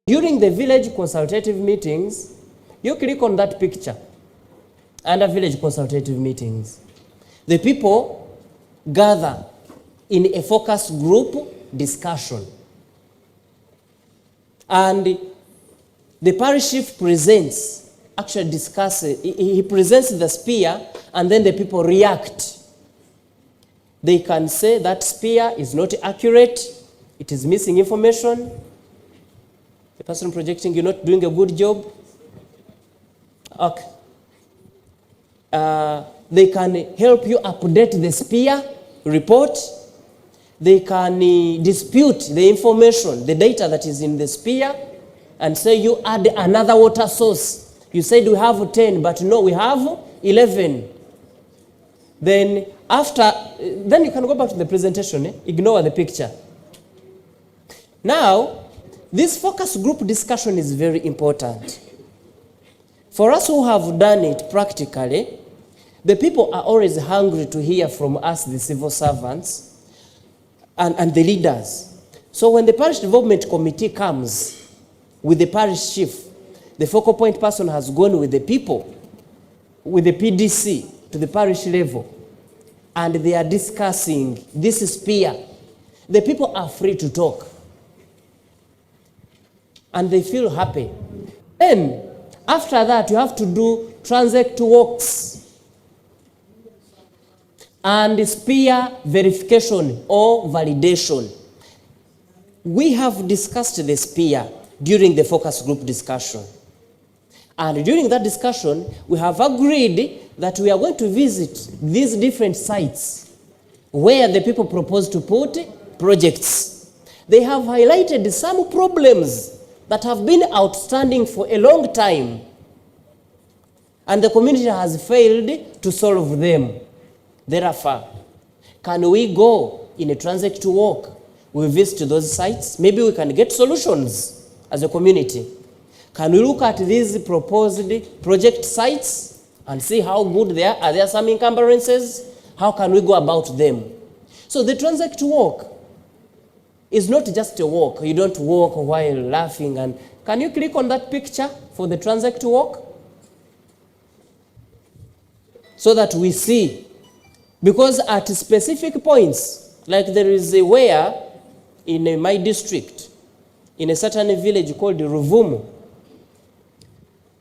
During the village consultative meetings, you click on that picture under village consultative meetings. The people gather in a focus group discussion. And the parish chief presents, actually discusses, he presents the spear, and then the people react. They can say that spear is not accurate, it is missing information, the person projecting you're not doing a good job. Okay. They can help you update the spear report. They can dispute the information, the data that is in the spear, and say you add another water source. You said we have 10, but no, we have 11. Then then you can go back to the presentation, ignore the picture. Now, this focus group discussion is very important. For us who have done it practically, the people are always hungry to hear from us, the civil servants, and the leaders. So when the parish development committee comes with the parish chief, the focal point person has gone with the people, with the PDC to the parish level, and they are discussing this spear. The people are free to talk. And they feel happy. Then, after that, you have to do transact works and spear verification or validation. We have discussed the spear during the focus group discussion. And during that discussion, we have agreed that we are going to visit these different sites where the people propose to put projects. They have highlighted some problems that have been outstanding for a long time, and the community has failed to solve them. Therefore, can we go in a transact work? We visit those sites. Maybe we can get solutions as a community. Can we look at these proposed project sites and see how good they are? Are there some encumbrances? How can we go about them? So the transact work is not just a walk. You don't walk while laughing. And can you click on that picture for the transact walk? So that we see. Because at specific points, like there is a where in my district, in a certain village called Ruvumu,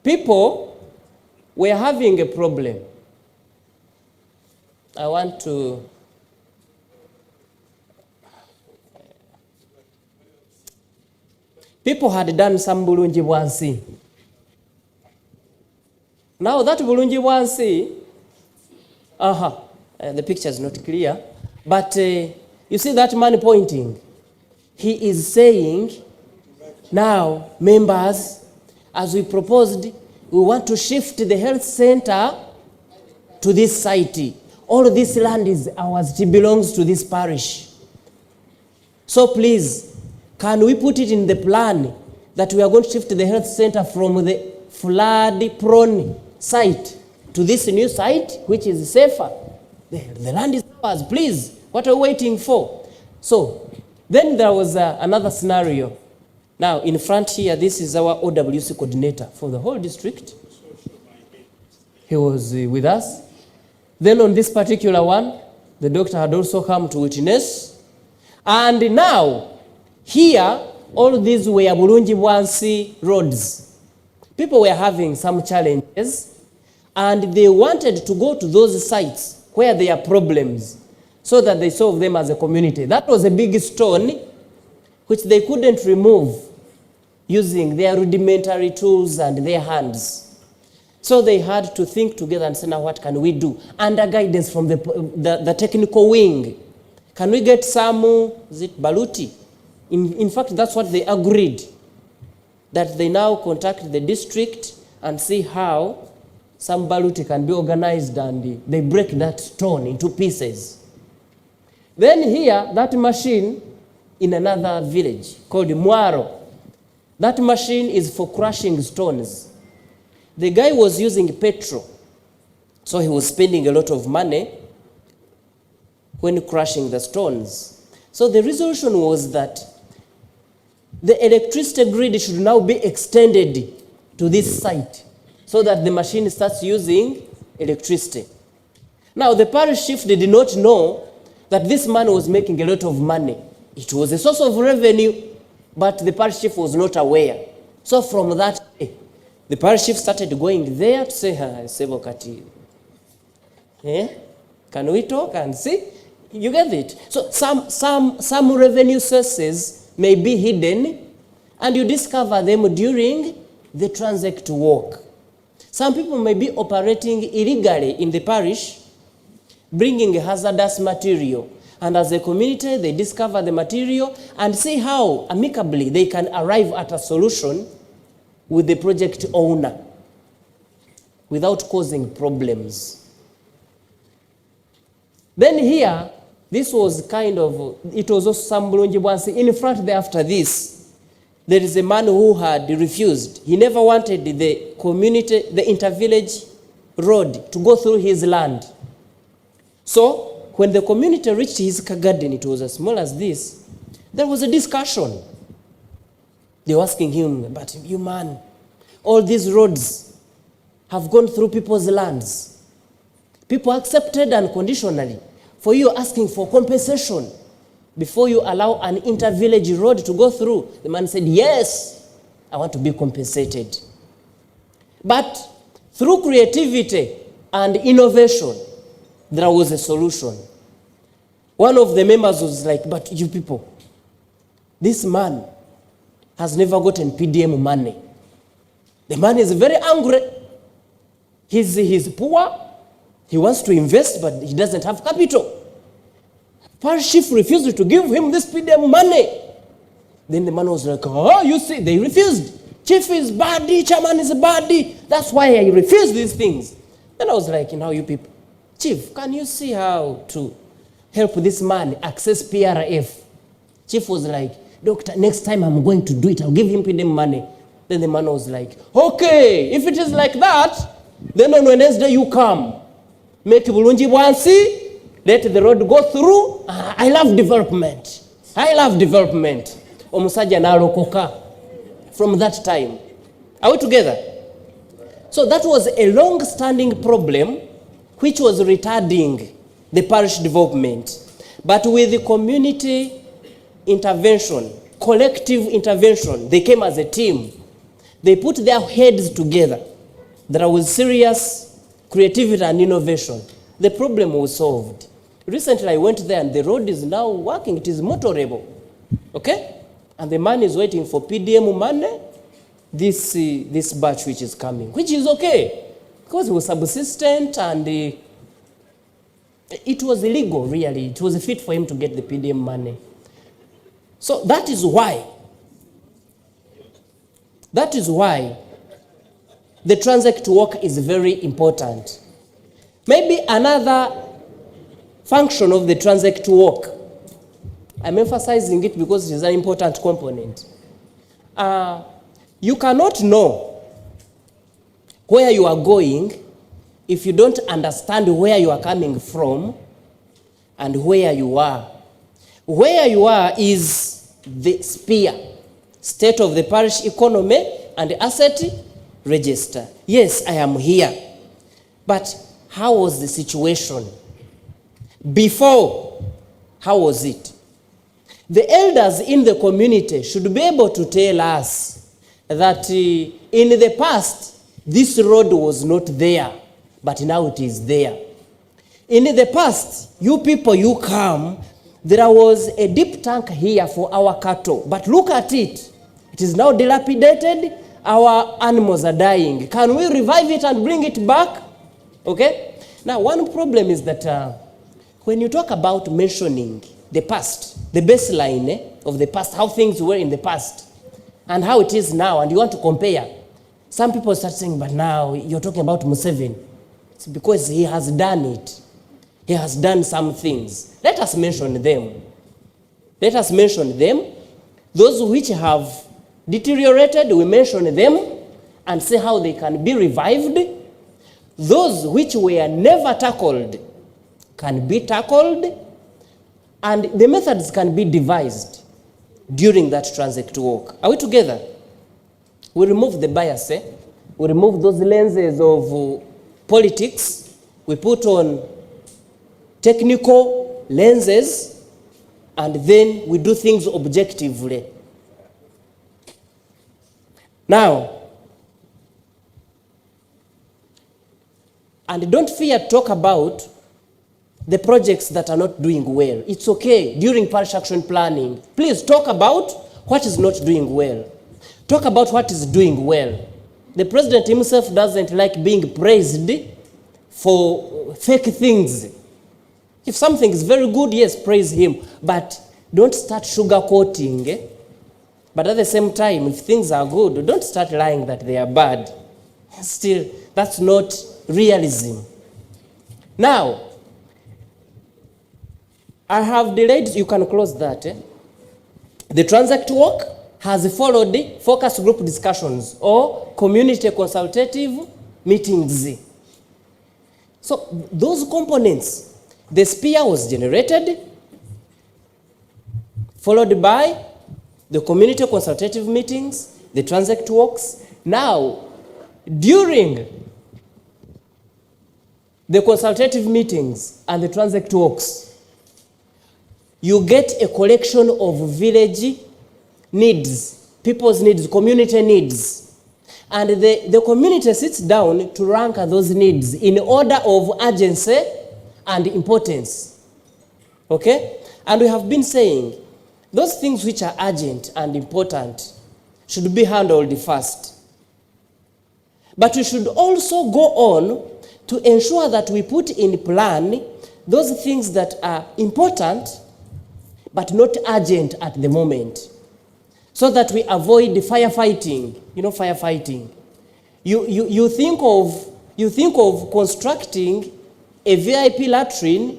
people were having a problem. I want to... People had done some bulungi bwansi. Now that bulungi bwansi, the picture is not clear, but you see that man pointing. He is saying, now members, as we proposed, we want to shift the health center to this site. All this land is ours, it belongs to this parish. So please, can we put it in the plan that we are going to shift the health center from the flood-prone site to this new site, which is safer? The land is ours, please. What are we waiting for? So, then there was another scenario. Now, in front here, this is our OWC coordinator for the whole district. He was with us. Then on this particular one, the doctor had also come to witness. And now, here, all these were Bulungi Bwansi roads. People were having some challenges, and they wanted to go to those sites where there are problems so that they solve them as a community. That was a big stone which they couldn't remove using their rudimentary tools and their hands. So they had to think together and say, now what can we do? Under guidance from the technical wing. Can we get some, is it baluti? In fact, that's what they agreed, that they now contact the district and see how some baluti can be organized, and they break that stone into pieces. Then here, that machine in another village called Mwaro, that machine is for crushing stones. The guy was using petrol, so he was spending a lot of money when crushing the stones. So the resolution was that the electricity grid should now be extended to this site so that the machine starts using electricity. Now, the parish chief did not know that this man was making a lot of money. It was a source of revenue, but the parish chief was not aware. So from that day, the parish chief started going there to say, Sevokati, can we talk and see? You get it? So some revenue sources may be hidden, and you discover them during the transact work. Some people may be operating illegally in the parish, bringing hazardous material. And as a community, they discover the material and see how amicably they can arrive at a solution with the project owner without causing problems. Then here, this was kind of, it was also some Bulungi. In front there after this, there is a man who had refused. He never wanted the community, the inter-village road to go through his land. So, when the community reached his garden, it was as small as this, there was a discussion. They were asking him, but you man, all these roads have gone through people's lands. People accepted unconditionally. For you asking for compensation before you allow an inter-village road to go through. The man said, yes, I want to be compensated. But through creativity and innovation, there was a solution. One of the members was like, but you people, this man has never gotten PDM money. The man is very angry. He's poor. He wants to invest, but he doesn't have capital. Parish chief refused to give him this PDM money. Then the man was like, oh, you see, they refused. Chief is bad, chairman is bad. That's why I refuse these things. Then I was like, now you people, Chief, can you see how to help this man access PRF? Chief was like, Doctor, next time I'm going to do it, I'll give him PDM money. Then the man was like, okay, if it is like that, then on Wednesday you come. Make bulungi bwansi, let the road go through. I love development. I love development. Omusajja n'alokoka from that time. Are we together? So that was a long-standing problem which was retarding the parish development. But with the community intervention, collective intervention, they came as a team. They put their heads together. There was serious creativity and innovation. The problem was solved. Recently I went there and the road is now working. It is motorable. Okay? And the man is waiting for PDM money, this batch which is coming, which is okay. Because it was subsistent and it was illegal, really. It was fit for him to get the PDM money. So that is why the transact work is very important. Maybe another function of the transact work, I'm emphasizing it because it is an important component. You cannot know where you are going if you don't understand where you are coming from and where you are. Where you are is the sphere, state of the parish economy and the asset register. Yes, I am here. But how was the situation? Before, how was it? The elders in the community should be able to tell us that in the past, this road was not there, but now it is there. In the past, you people, you come, there was a deep tank here for our cattle, but look at it. It is now dilapidated. Our animals are dying. Can we revive it and bring it back? Okay? Now, one problem is that when you talk about mentioning the past, the baseline of the past, how things were in the past, and how it is now, and you want to compare, some people start saying, but now you're talking about Museveni. It's because he has done it. He has done some things. Let us mention them. Let us mention them. Those which have deteriorated, we mention them and see how they can be revived. Those which were never tackled can be tackled, and the methods can be devised during that transit walk. Are we together? We remove the bias, we remove those lenses of politics, we put on technical lenses, and then we do things objectively. Now, and don't fear to talk about the projects that are not doing well. It's okay during parish action planning. Please talk about what is not doing well. Talk about what is doing well. The president himself doesn't like being praised for fake things. If something is very good, yes, praise him. But don't start sugarcoating. But at the same time, if things are good, don't start lying that they are bad. Still, that's not realism. Now, I have delayed, you can close that. The transact walk has followed focus group discussions or community consultative meetings. So those components, the sphere was generated, followed by the community consultative meetings, the transact walks. Now, during the consultative meetings and the transact walks, you get a collection of village needs, people's needs, community needs. And the community sits down to rank those needs in order of urgency and importance. Okay? And we have been saying, those things which are urgent and important should be handled first. But we should also go on to ensure that we put in plan those things that are important but not urgent at the moment, so that we avoid firefighting. You know, firefighting. You think of constructing a VIP latrine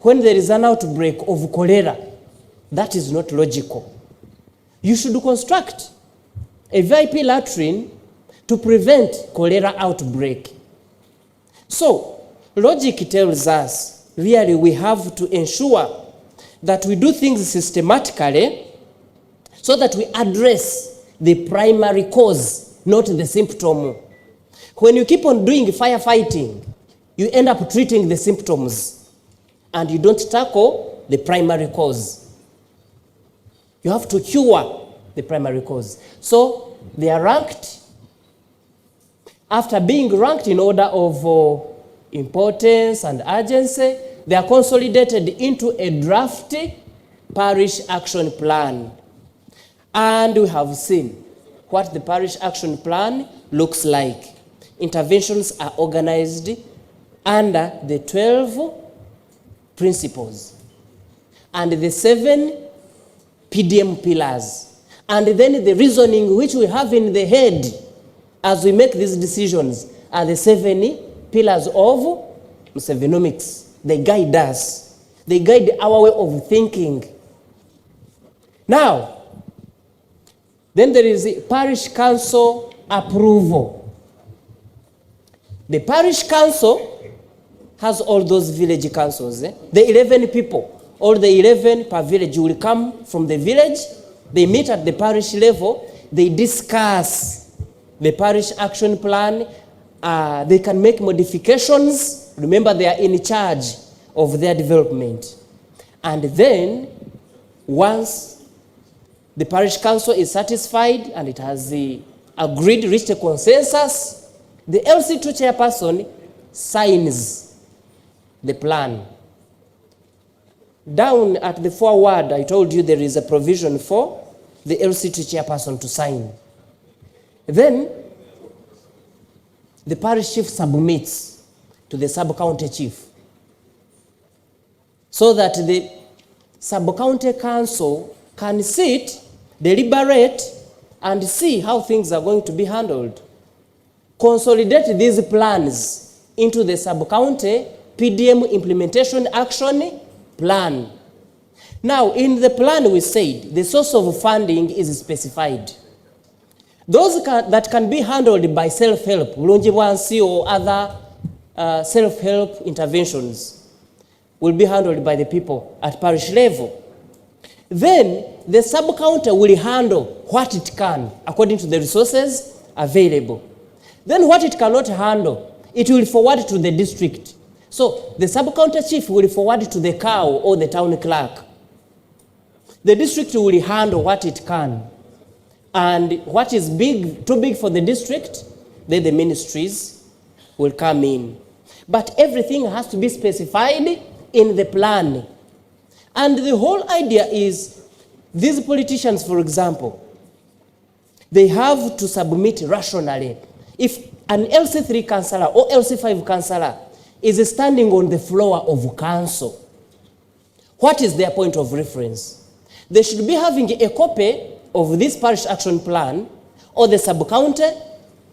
when there is an outbreak of cholera. That is not logical. You should construct a VIP latrine to prevent cholera outbreak. So, logic tells us, really, we have to ensure that we do things systematically so that we address the primary cause, not the symptom. When you keep on doing firefighting, you end up treating the symptoms and you don't tackle the primary cause. You have to cure the primary cause. So they are ranked. After being ranked in order of importance and urgency, they are consolidated into a draft parish action plan. And we have seen what the parish action plan looks like. Interventions are organized under the 12 principles and the 7 PDM pillars. And then the reasoning which we have in the head as we make these decisions are the 7 pillars of Musevenomics. They guide us. They guide our way of thinking. Now, then there is the parish council approval. The parish council has all those village councils. The 11 people, all the 11 per village will come from the village. They meet at the parish level. They discuss the parish action plan. They can make modifications. Remember, they are in charge of their development. And then, once the parish council is satisfied and it has agreed, reached a consensus, the LC2 chairperson signs the plan. Down at the forward, I told you there is a provision for the LC2 chairperson to sign. Then, the parish chief submits to the sub-county chief, so that the sub-county council can sit, deliberate, and see how things are going to be handled. Consolidate these plans into the sub-county PDM implementation action plan. Now, in the plan we said, the source of funding is specified. Those that can be handled by self-help, Bulungi or other self-help interventions will be handled by the people at parish level. Then the sub-county will handle what it can according to the resources available. Then what it cannot handle, it will forward to the district. So the sub-county chief will forward to the COW or the town clerk. The district will handle what it can. And what is too big for the district, then the ministries will come in. But everything has to be specified in the plan. And the whole idea is, these politicians, for example, they have to submit rationally. If an LC3 councillor or LC5 councillor is standing on the floor of council, what is their point of reference? They should be having a copy of this parish action plan or the sub-county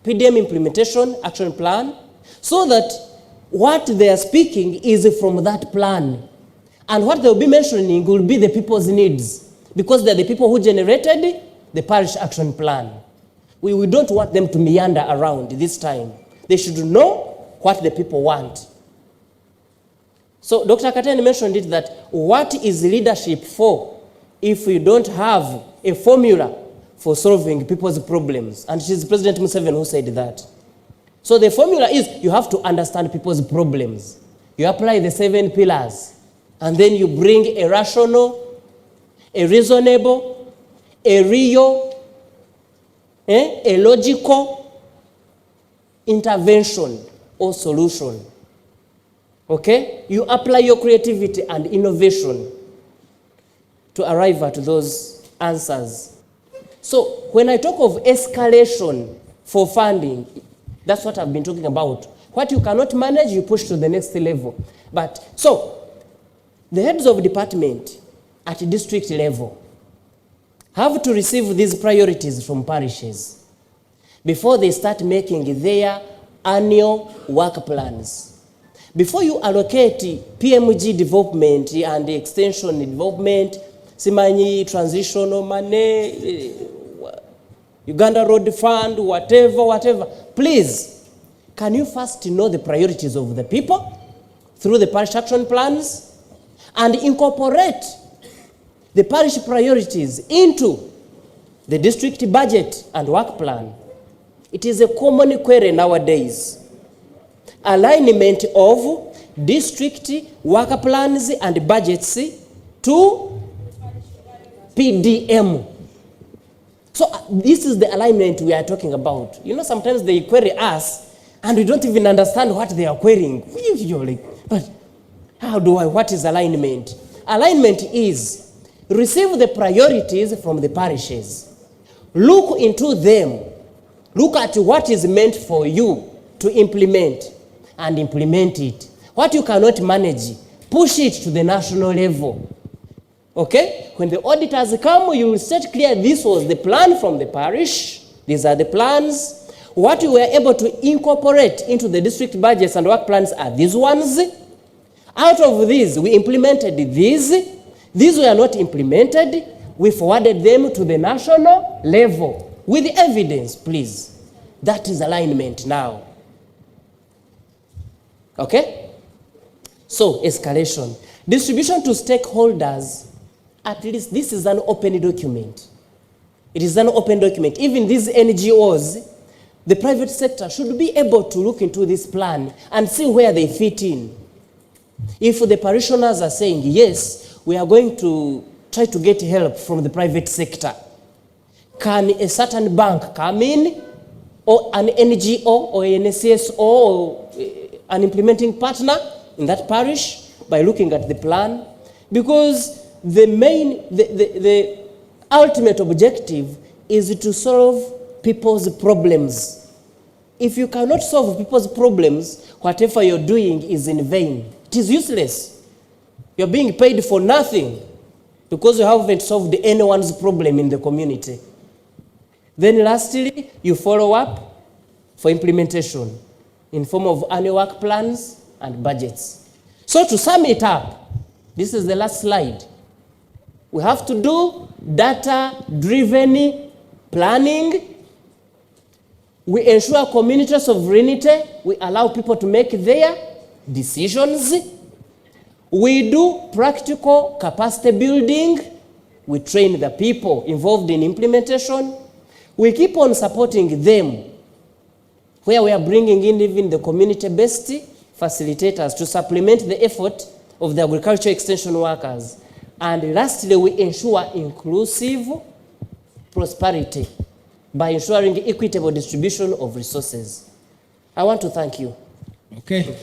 PDM implementation action plan, so that what they are speaking is from that plan. And what they will be mentioning will be the people's needs, because they're the people who generated the parish action plan. We don't want them to meander around this time. They should know what the people want. So Dr. Katani mentioned it, that what is leadership for if we don't have a formula for solving people's problems? And it is President Museveni who said that. So the formula is, you have to understand people's problems. You apply the 7 pillars, and then you bring a rational, a reasonable, a real, a logical intervention or solution. Okay? You apply your creativity and innovation to arrive at those answers. So when I talk of escalation for funding, that's what I've been talking about. What you cannot manage, you push to the next level. But so the heads of department at district level have to receive these priorities from parishes before they start making their annual work plans. Before you allocate PMG development and extension development, Simanyi transitional money, Uganda Road Fund, whatever, please, can you first know the priorities of the people through the parish action plans and incorporate the parish priorities into the district budget and work plan? It is a common query nowadays. Alignment of district work plans and budgets to PDM. So this is the alignment we are talking about. You know, sometimes they query us and we don't even understand what they are querying. You're like, but what is alignment? Alignment is receive the priorities from the parishes. Look into them. Look at what is meant for you to implement and implement it. What you cannot manage, push it to the national level. Okay? When the auditors come, you will set clear this was the plan from the parish. These are the plans. What you were able to incorporate into the district budgets and work plans are these ones. Out of these, we implemented these. These were not implemented. We forwarded them to the national level with evidence, please. That is alignment now. Okay? So, escalation. Distribution to stakeholders, at least this is an open document. It is an open document. Even these NGOs, the private sector should be able to look into this plan and see where they fit in. If the parishioners are saying, yes, we are going to try to get help from the private sector, can a certain bank come in, or an NGO or an CSO or an implementing partner in that parish by looking at the plan? Because the ultimate objective is to solve people's problems. If you cannot solve people's problems, whatever you're doing is in vain. It is useless. You're being paid for nothing because you haven't solved anyone's problem in the community. Then lastly, you follow up for implementation in form of annual work plans and budgets. So to sum it up, this is the last slide. We have to do data-driven planning. We ensure community sovereignty. We allow people to make their decisions. We do practical capacity building We train the people involved in implementation. We keep on supporting them, where we are bringing in even the community-based facilitators to supplement the effort of the agricultural extension workers. And lastly, we ensure inclusive prosperity by ensuring equitable distribution of resources. I want to thank you. Okay.